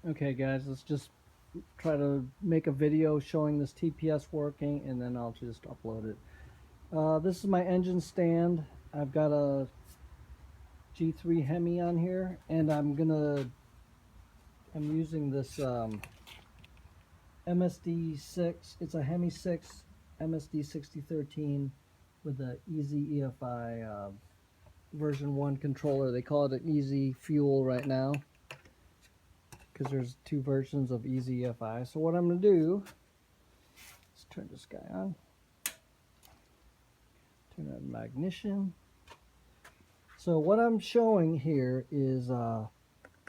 Okay guys, let's just try to make a video showing this TPS working and then I'll just upload it. This is my engine stand. I've got a G3 Hemi on here and I'm using this MSD6. It's a Hemi 6 MSD 6013 with the EZ-EFI version 1 controller. They call it an EZ Fuel right now because there's two versions of EZ-EFI. So what I'm going to do, let's turn this guy on. Turn on my ignition. So what I'm showing here is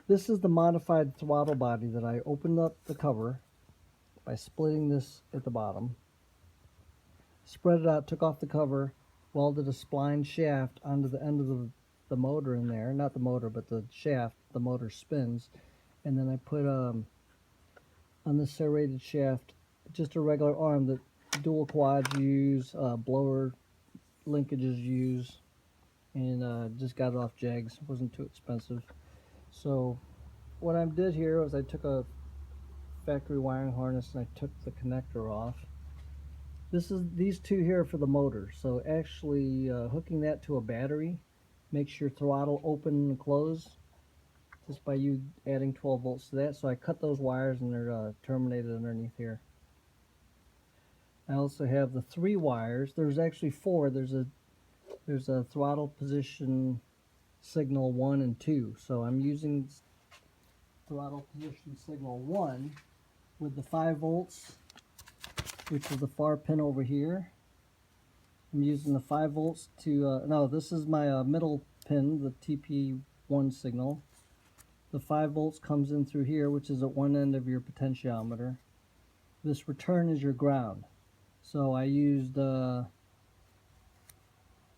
this is the modified throttle body that I opened up the cover by splitting this at the bottom. Spread it out, took off the cover, welded a spline shaft onto the end of the motor in there. Not the motor, but the shaft. The motor spins. And then I put on the serrated shaft just a regular arm that dual quads use, blower linkages use, and just got it off Jags. It wasn't too expensive. So what I did here was I took a factory wiring harness and I took the connector off. These two here for the motor. So actually hooking that to a battery makes your throttle open and close just by you adding 12 volts to that. So I cut those wires and they're terminated underneath here. I also have the 3 wires. There's actually 4. There's a throttle position signal 1 and 2. So I'm using throttle position signal 1 with the 5 volts, which is the far pin over here. I'm using the 5 volts to, no, this is my middle pin, the TP1 signal. The 5 volts comes in through here, which is at one end of your potentiometer. This return is your ground. So I used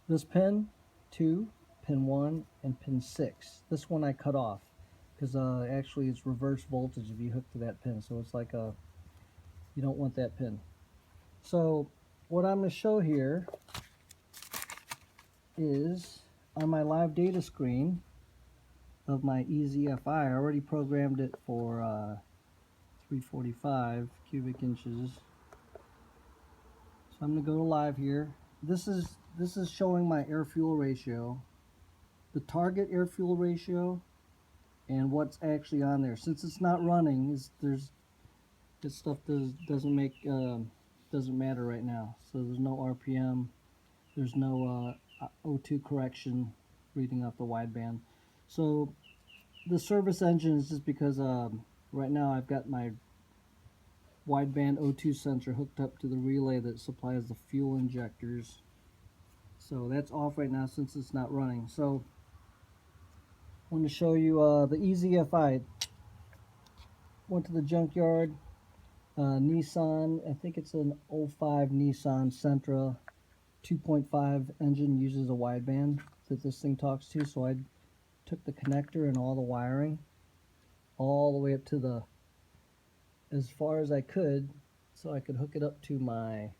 this pin 2, pin 1, and pin 6. This one I cut off because actually it's reverse voltage if you hook to that pin. So it's like you don't want that pin. So what I'm going to show here is on my live data screen of my EZ-EFI. I already programmed it for 345 cubic inches. So I'm going to go to live here. This is showing my air-fuel ratio, the target air-fuel ratio, and what's actually on there. Since it's not running, this stuff doesn't matter right now. So there's no RPM, there's no O2 correction reading off the wideband. So the service engine is just because right now I've got my wideband O2 sensor hooked up to the relay that supplies the fuel injectors. So that's off right now since it's not running. So I want to show you the EZ-EFI. Went to the junkyard. Nissan, I think it's an 05 Nissan Sentra 2.5 engine, uses a wideband that this thing talks to. So I took the connector and all the wiring all the way up to as far as I could so I could hook it up to my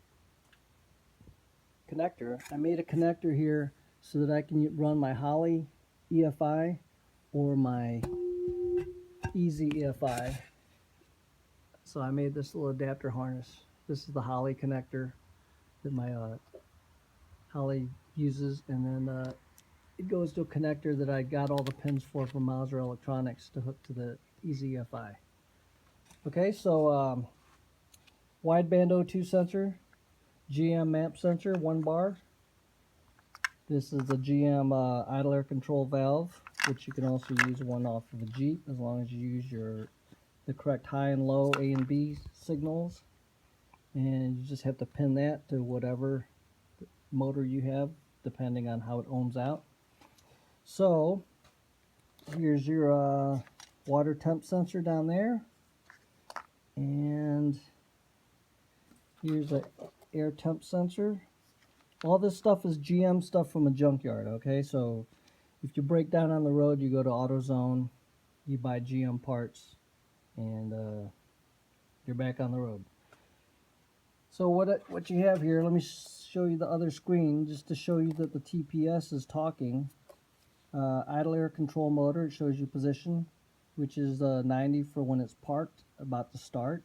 connector. I made a connector here so that I can run my Holley EFI or my EZ-EFI. So I made this little adapter harness. This is the Holley connector that my Holley uses, and then it goes to a connector that I got all the pins for from Mauser Electronics to hook to the EZ-EFI. Okay, so wideband O2 sensor, GM map sensor, 1 bar. This is a GM idle air control valve, which you can also use one off of a Jeep as long as you use the correct high and low A and B signals. And you just have to pin that to whatever motor you have, depending on how it ohms out. So here's your water temp sensor down there, and here's an air temp sensor. All this stuff is GM stuff from a junkyard, okay? So if you break down on the road, you go to AutoZone, you buy GM parts, and you're back on the road. So what you have here, let me show you the other screen just to show you that the TPS is talking. Idle air control motor, it shows you position, which is 90 for when it's parked, about to start.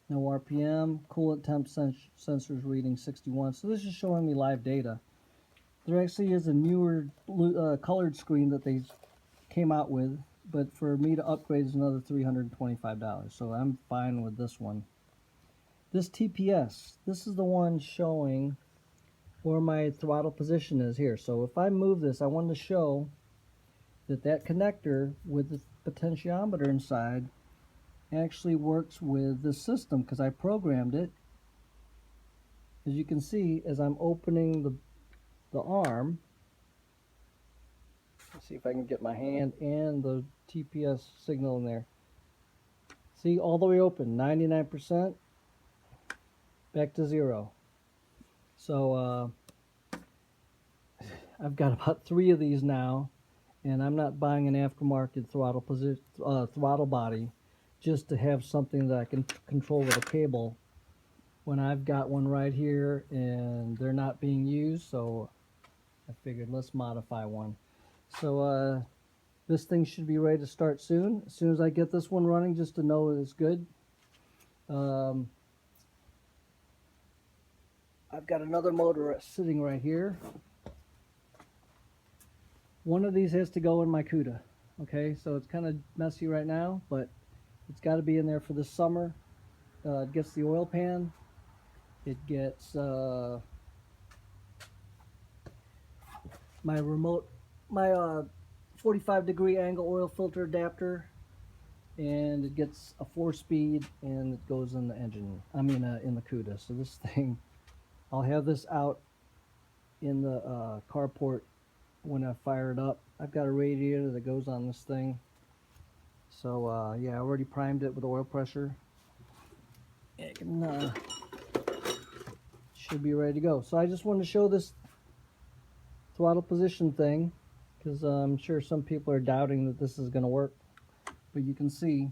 No RPM, coolant temp sensors reading 61. So this is showing me live data. There actually is a newer colored screen that they came out with, but for me to upgrade is another $325. So I'm fine with this one. This TPS, this is the one showing where my throttle position is here. So if I move this, I want to show that that connector with the potentiometer inside actually works with the system, because I programmed it. As you can see, as I'm opening the arm, let's see if I can get my hand and the TPS signal in there. See, all the way open, 99%, back to 0. So I've got about 3 of these now, and I'm not buying an aftermarket throttle body just to have something that I can control with a cable when I've got one right here and they're not being used. So I figured let's modify one. So this thing should be ready to start soon. As soon as I get this one running, just to know it's good. I've got another motor sitting right here. One of these has to go in my CUDA. Okay, so it's kind of messy right now, but it's got to be in there for this summer. It gets the oil pan. It gets my 45-degree angle oil filter adapter, and it gets a 4-speed, and it goes in the engine. I mean, in the CUDA. So this thing, I'll have this out in the carport when I fire it up. I've got a radiator that goes on this thing. So yeah, I already primed it with oil pressure. It can, should be ready to go. So I just wanted to show this throttle position thing, because I'm sure some people are doubting that this is going to work, but you can see.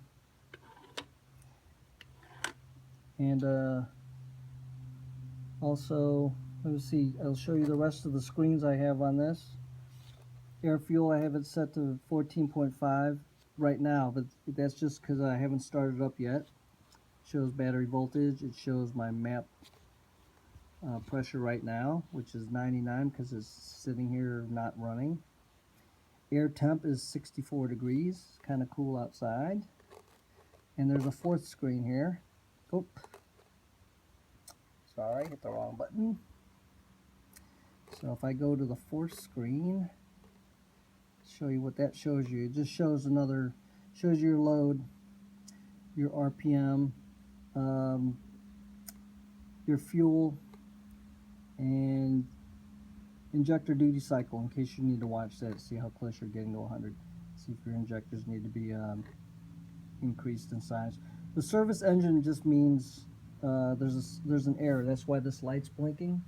And also, let's see, I'll show you the rest of the screens I have on this. Air fuel, I have it set to 14.5 right now, but that's just because I haven't started up yet. It shows battery voltage. It shows my map pressure right now, which is 99 because it's sitting here not running. Air temp is 64 degrees, kind of cool outside. And there's a 4th screen here. Oh, sorry, hit the wrong button. So if I go to the 4th screen, show you what that shows you. It just shows shows your load, your RPM, your fuel, and injector duty cycle, in case you need to watch that, see how close you're getting to 100. See if your injectors need to be increased in size. The service engine just means there's an error. That's why this light's blinking.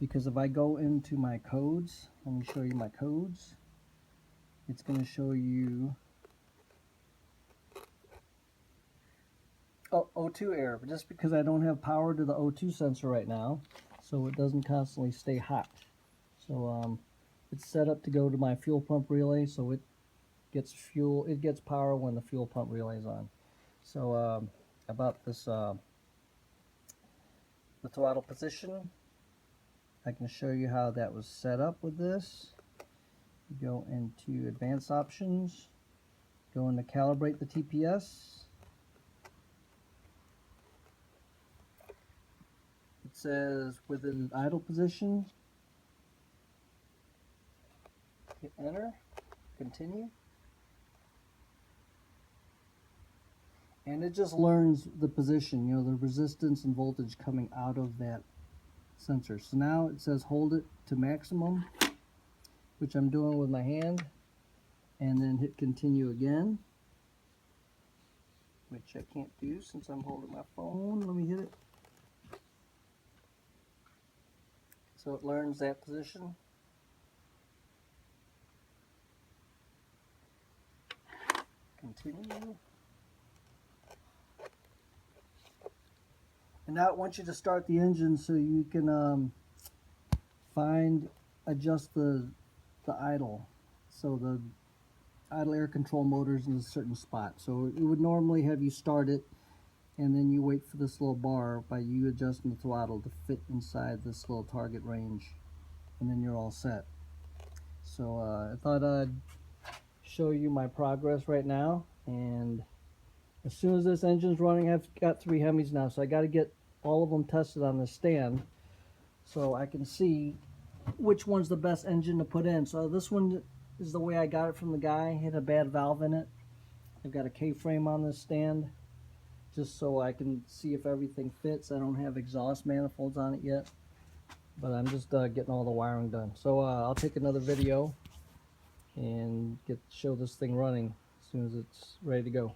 Because if I go into my codes, let me show you my codes. It's going to show you O2 error, just because I don't have power to the O2 sensor right now, so it doesn't constantly stay hot. So it's set up to go to my fuel pump relay, so it gets power when the fuel pump relay is on. So about this, the throttle position, I can show you how that was set up with this. You go into advanced options, go into calibrate the TPS. It says within idle position, hit enter, continue. And it just learns the position, you know, the resistance and voltage coming out of that sensor. So now it says hold it to maximum, which I'm doing with my hand, and then hit continue again, which I can't do since I'm holding my phone. Let me hit it. So it learns that position. Continue. And now it wants you to start the engine so you can adjust the idle. So idle air control motors in a certain spot. So it would normally have you start it, and then you wait for this little bar by you adjusting the throttle to fit inside this little target range, and then you're all set. So I thought I'd show you my progress right now, and as soon as this engine's running, I've got 3 Hemis now, so I got to get all of them tested on the stand so I can see which one's the best engine to put in. So this one is the way I got it from the guy. It had a bad valve in it. I've got a K-frame on this stand just so I can see if everything fits. I don't have exhaust manifolds on it yet, but I'm just getting all the wiring done. So I'll take another video and show this thing running as soon as it's ready to go.